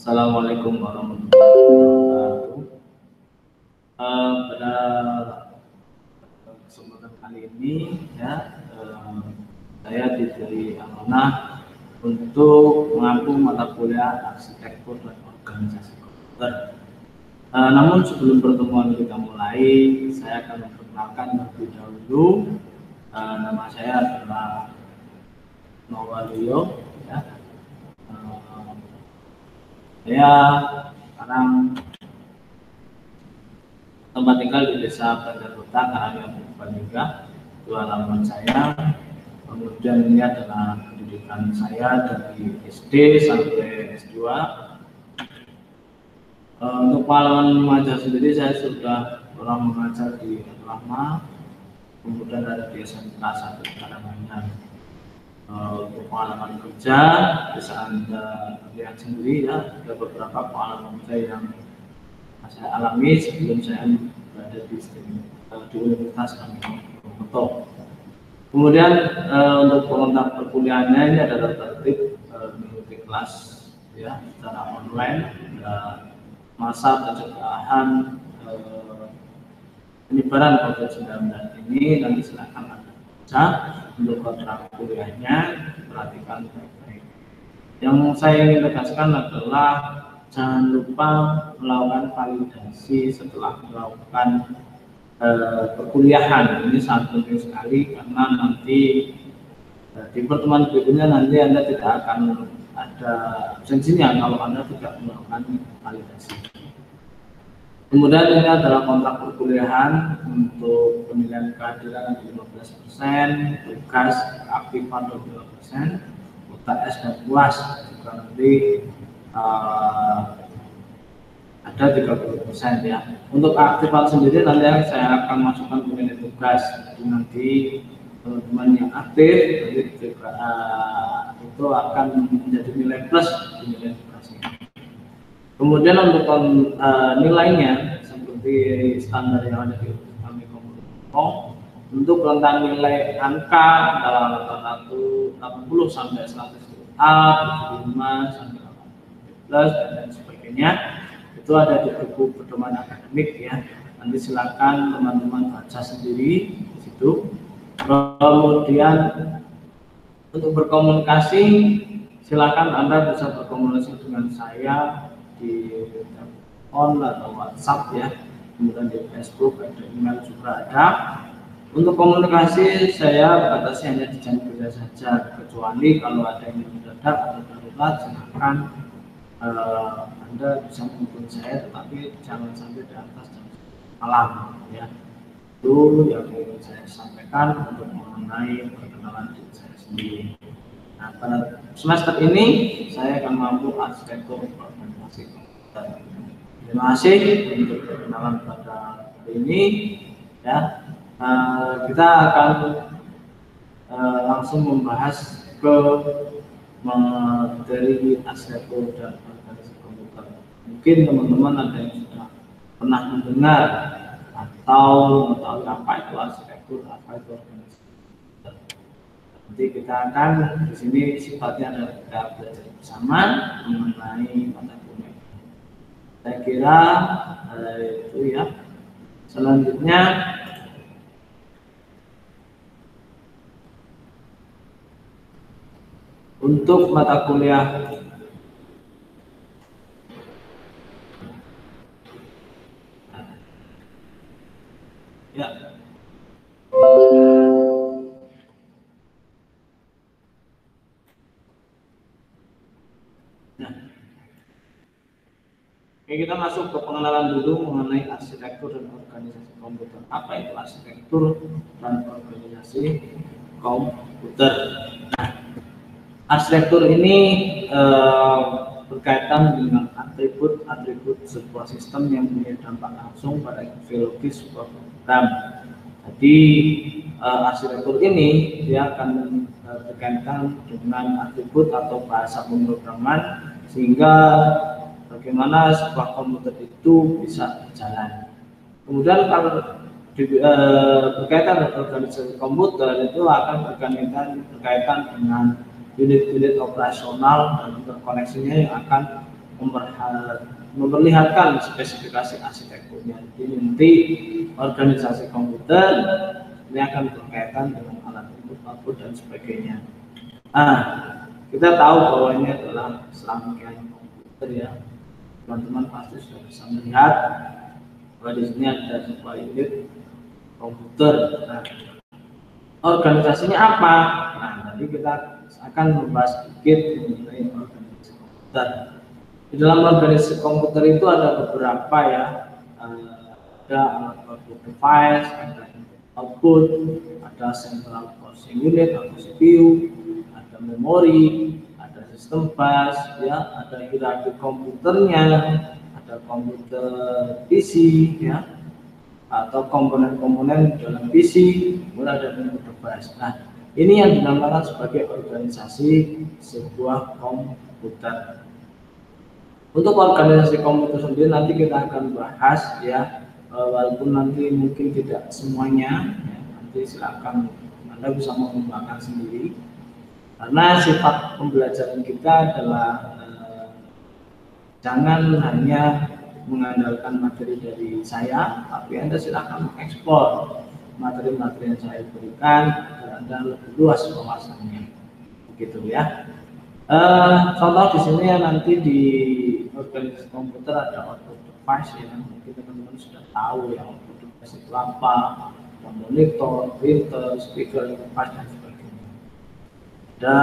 Assalamualaikum warahmatullahi wabarakatuh. Pada kesempatan kali ini saya diberi amanah untuk mengampu mata kuliah arsitektur dan organisasi komputer. Namun sebelum pertemuan kita mulai, saya akan memperkenalkan terlebih dahulu. Nama saya adalah Nowalio. Saya sekarang tempat tinggal di Desa Banjarkota, Karanganyar, Purbalingga, itu halaman saya. Kemudian ini adalah pendidikan saya dari SD sampai S2. Untuk pengalaman mengajar sendiri, saya sudah pernah mengajar di Lama, kemudian ada di SMK 1 Karanganyar. Untuk pengalaman kerja bisa Anda lihat sendiri ya, ada beberapa pengalaman kerja yang saya alami sebelum saya berada di Universitas Kami. Kemudian untuk kontak perkuliahannya ini adalah tertib mengikuti kelas ya secara online, masa pencegahan penyebaran COVID-19 ini. Nanti silakan Anda baca untuk kontrak kuliahnya, perhatikan baik-baik. Yang saya ingin tegaskan adalah jangan lupa melakukan validasi setelah melakukan perkuliahan. Ini sangat penting sekali karena nanti di pertemuan berikutnya nanti Anda tidak akan ada absensinya kalau Anda tidak melakukan validasi. Kemudian ini adalah kontrak perkuliahan untuk penilaian kehadiran 15%, tugas keaktifan 20%, UTS dan UAS juga nanti ada 30% ya. Untuk keaktifan sendiri nanti saya akan masukkan ke nilai tugas. Jadi nanti teman-teman yang aktif nanti juga, itu akan menjadi nilai plus di nilai tugasnya. Kemudian untuk nilainya seperti standar yang ada di kami Kominfo, untuk rentang nilai angka antara rata-rata 80 sampai 100A, 75 sampai 80 plus dan lain sebagainya, itu ada di buku pedoman akademik ya. Nanti silakan teman-teman baca sendiri di situ. Kemudian untuk berkomunikasi, silakan Anda bisa berkomunikasi dengan saya di telepon atau WhatsApp ya, kemudian di Facebook, ada email juga ada. Untuk komunikasi saya batasi hanya di jam kerja saja, kecuali kalau ada yang mendadak atau darurat silakan Anda bisa menghubungi saya, tetapi jangan sampai di atas jam malam ya. Itu yang ingin saya sampaikan untuk mengenai perkenalan diri saya sendiri. Nah, pada semester ini saya akan mampu arsitektur organisasi komputer. Terima kasih untuk perkenalan pada hari ini ya. Kita akan langsung membahas ke materi arsitektur dan organisasi komputer. Mungkin teman-teman ada yang sudah pernah mendengar atau mengetahui apa itu arsitektur, apa itu organisasi komputer. Nanti kita akan di sini sifatnya adalah kita belajar bersama mengenai mata kuliah. Saya kira itu ya. Selanjutnya untuk mata kuliah ya. Oke, kita masuk ke pengenalan dulu mengenai arsitektur dan organisasi komputer. Apa itu arsitektur dan organisasi komputer? Nah, arsitektur ini berkaitan dengan atribut-atribut sebuah sistem yang punya dampak langsung pada filosofi sebuah program. Jadi arsitektur ini dia akan berkaitan dengan atribut atau bahasa pemrograman sehingga bagaimana sebuah komputer itu bisa berjalan. Kemudian kalau berkaitan dengan organisasi komputer itu akan berkaitan dengan unit-unit operasional dan interkoneksinya yang akan memperlihatkan spesifikasi arsitekturnya. Jadi nanti organisasi komputer ini akan berkaitan dengan alat input, output dan sebagainya. Nah, kita tahu bahwa ini adalah serangkaian komputer ya. Teman-teman pasti sudah bisa melihat bahwa di sini ada sebuah unit komputer. Nah, organisasinya apa? Nah, nanti kita akan membahas sedikit mengenai organisasi komputer. Di dalam organisasi komputer itu ada beberapa ya, ada alat output device, ada output, ada central processing unit atau CPU, ada memori, ada sistem bus, ya, ada hierarki komputernya, ada komputer PC, ya, atau komponen-komponen dalam PC, kemudian ada input device. Nah, ini yang dinamakan sebagai organisasi sebuah komputer. Untuk organisasi komputer sendiri nanti kita akan bahas ya, walaupun nanti mungkin tidak semuanya, ya, nanti silakan Anda bisa mengembangkan sendiri. Karena sifat pembelajaran kita adalah jangan hanya mengandalkan materi dari saya, tapi Anda silakan mengeksplor materi-materi yang saya berikan agar Anda lebih luas wawasannya, begitu ya. Contoh di sini ya, nanti di organisasi komputer ada output device ya, mungkin teman-teman sudah tahu ya output device itu apa, monitor, printer, speaker, device dan sebagainya. Ada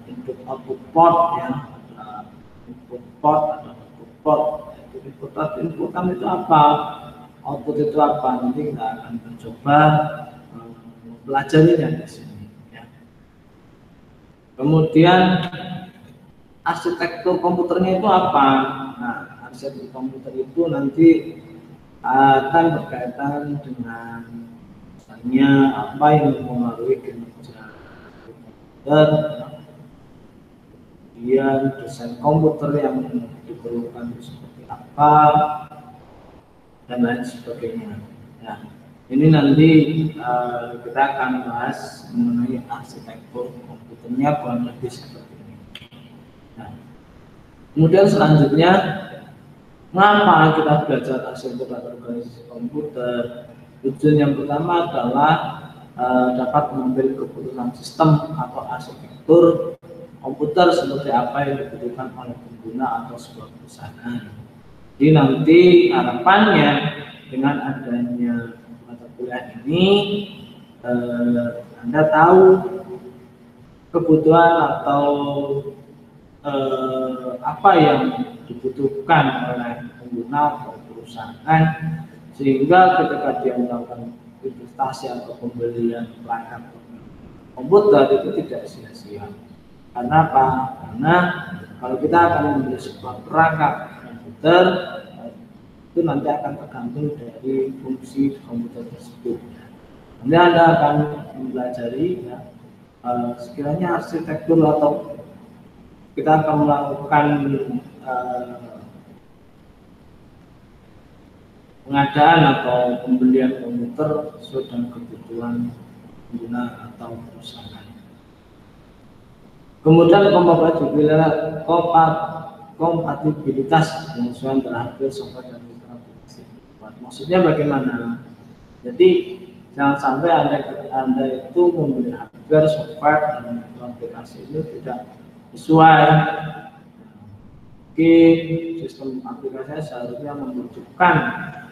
input output port ya, ada input port, ada output port. Inputan itu apa, output itu apa, nanti kita akan mencoba mempelajarinya di sini ya. Kemudian arsitektur komputernya itu apa? Nah, arsitektur komputer itu nanti akan berkaitan dengan misalnya apa yang mempengaruhi kinerja komputer, kemudian desain komputer yang diperlukan seperti apa, dan lain sebagainya. Nah, ini nanti kita akan bahas mengenai arsitektur komputernya kurang lebih seperti ini. Nah, kemudian selanjutnya, mengapa kita belajar arsitektur atau organisasi komputer? Tujuan yang pertama adalah dapat mengambil keputusan sistem atau arsitektur komputer seperti apa yang dibutuhkan oleh pengguna atau sebuah perusahaan. Jadi nanti harapannya dengan adanya mata kuliah ini, Anda tahu kebutuhan atau apa yang dibutuhkan oleh pengguna atau perusahaan, sehingga ketika dia melakukan investasi atau pembelian perangkat komputer itu tidak sia-sia. Karena apa? Karena kalau kita akan membeli sebuah perangkat komputer, itu nanti akan tergantung dari fungsi komputer tersebut. Nanti Anda akan mempelajari ya, sekiranya arsitektur atau kita akan melakukan pengadaan atau pembelian komputer sesuai dengan kebutuhan pengguna atau perusahaan. Kemudian kompatibilitas penyesuaian terhadap software dan aplikasi. Maksudnya bagaimana? Jadi jangan sampai anda itu membeli hardware, software dan aplikasi ini tidak sesuai. Mungkin sistem aplikasinya seharusnya membutuhkan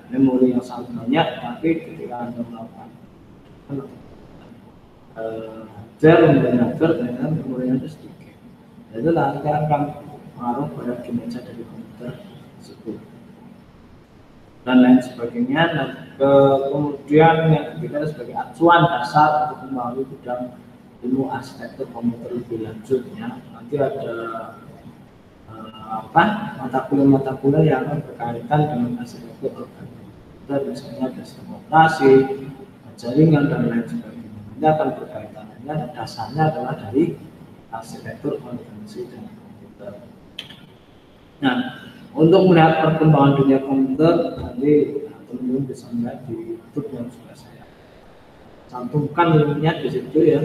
memori yang sangat banyak, tapi ketika anda melakukan hardware dengan memorinya itu sedikit, itu nanti akan pengaruh pada kinerja dari komputer tersebut dan lain sebagainya. Dan kemudian yang ketiga sebagai acuan dasar untuk memahami bidang ilmu arsitektur komputer lebih lanjutnya, nanti ada mata kuliah yang akan berkaitan dengan arsitektur komputer, misalnya sistem operasi, jaringan dan lain sebagainya. Ini akan berkaitan, dan dasarnya adalah dari arsitektur organisasi dan komputer. Nah, untuk melihat perkembangan dunia komputer, nanti teman-teman bisa melihat di YouTube yang sudah saya cantumkan linknya di situ ya.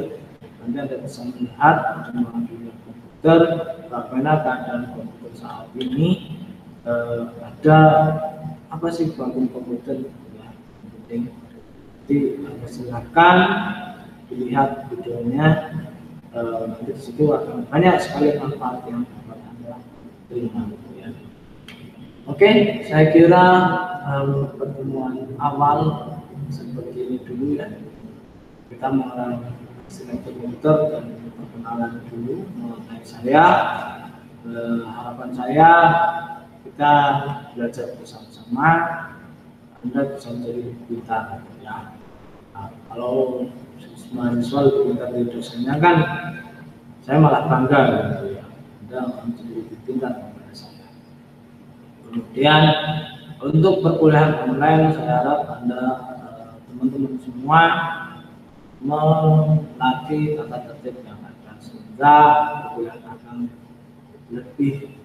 Nanti Anda bisa melihat perkembangan dunia komputer, bagaimana keadaan komputer saat ini, ada apa sih bangun komputer ya, penting. Jadi silakan dilihat videonya, nanti di situ akan banyak sekali manfaat yang dapat Anda terima ya. Oke, saya kira pertemuan awal seperti ini dulu ya. Kita mengenal istilah komputer dan perkenalan dulu mengenai saya. Harapan saya kita belajar bersama-sama, Anda bisa menjadi pintar ya. Nah, kalau mahasiswa lebih pintar dari dosennya kan saya malah bangga gitu ya. Anda akan menjadi lebih pintar daripada saya. Kemudian untuk perkuliahan online saya harap Anda teman-teman semua melatih tata tertib yang ada sehingga perkuliahan akan lebih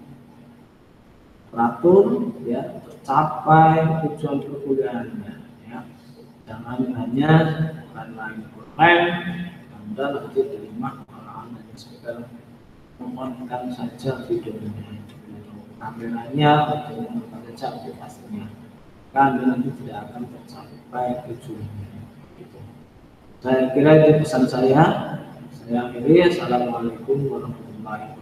teratur ya, tercapai tujuan perkuliahannya ya. Jangan hanya karena online Anda nanti di rumah malah hanya sekedar menonton saja videonya, kameranya atau menonton saja aplikasinya, kan nanti tidak akan tercapai tujuannya. Gitu. Saya kira itu pesan saya. Saya akhiri. Assalamualaikum warahmatullahi wabarakatuh.